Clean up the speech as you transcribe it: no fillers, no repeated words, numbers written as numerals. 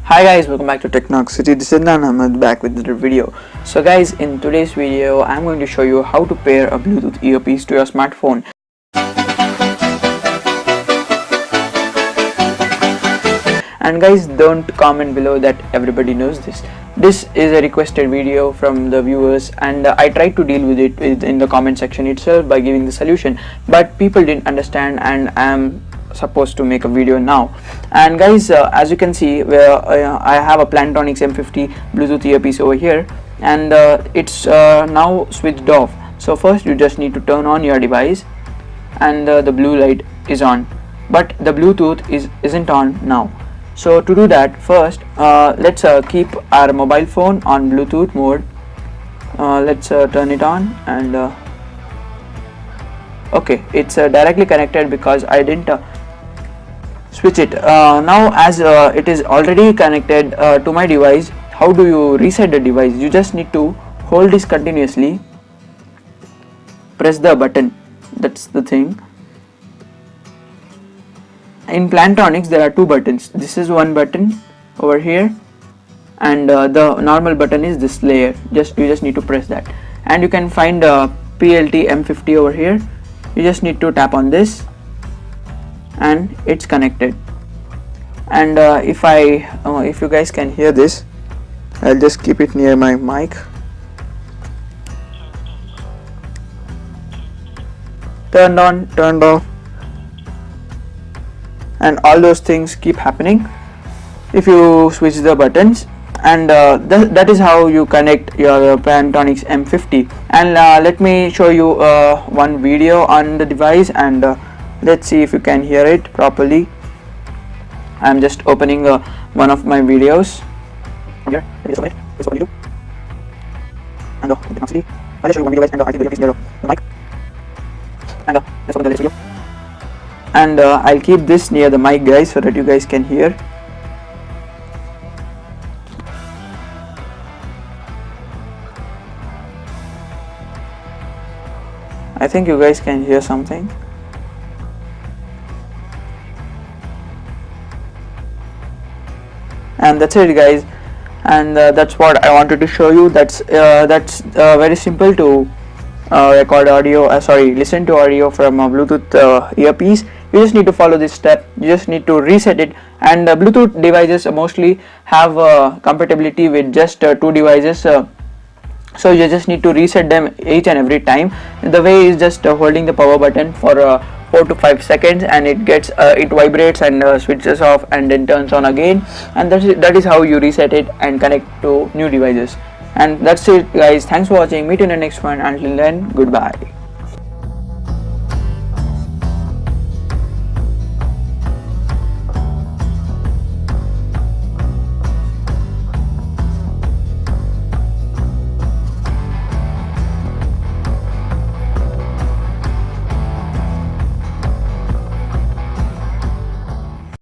Hi guys, welcome back to Technoxity. This is Adnaan, Ahmed back with another video. So guys, in today's video I'm going to show you how to pair a Bluetooth earpiece to your smartphone. And guys, don't comment below that everybody knows this. This is a requested video from the viewers, and I tried to deal with it in the comment section itself by giving the solution, but people didn't understand, and I'm supposed to make a video now. And guys, as you can see, I have a Plantronics M50 Bluetooth earpiece over here, and it's now switched off. So first you just need to turn on your device, and the blue light is on, but the Bluetooth isn't on now. So to do that, first let's keep our mobile phone on Bluetooth mode. Let's turn it on, and okay, it's directly connected because I didn't switch it. Now as it is already connected to my device, how do you reset the device? You just need to hold this continuously, press the button, that's the thing. In Plantronics there are two buttons. This is one button over here, and the normal button is this layer. You just need to press that, and you can find PLT M50 over here. You just need to tap on this and it's connected. And if you guys can hear this, I'll just keep it near my mic. Turned on, turned off, and all those things keep happening if you switch the buttons. And that is how you connect your Plantronics M50. And let me show you one video on the device, and let's see if you can hear it properly. I'm just opening one of my videos here. It's what you do. And Technoxity. I'll just show you one video, guys, and I think the earpiece near the mic. And let's open the latest video. And I'll keep this near the mic, guys, so that you guys can hear. I think you guys can hear something. And that's it, guys, and that's what I wanted to show you. That's very simple to record audio, listen to audio from a Bluetooth earpiece. You just need to follow this step. You just need to reset it, and Bluetooth devices mostly have compatibility with just two devices, so you just need to reset them each and every time. The way is just holding the power button for 4 to 5 seconds, and it vibrates and switches off and then turns on again, and that is how you reset it and connect to new devices. And that's it, guys. Thanks for watching. Meet you in the next one. Until then, goodbye.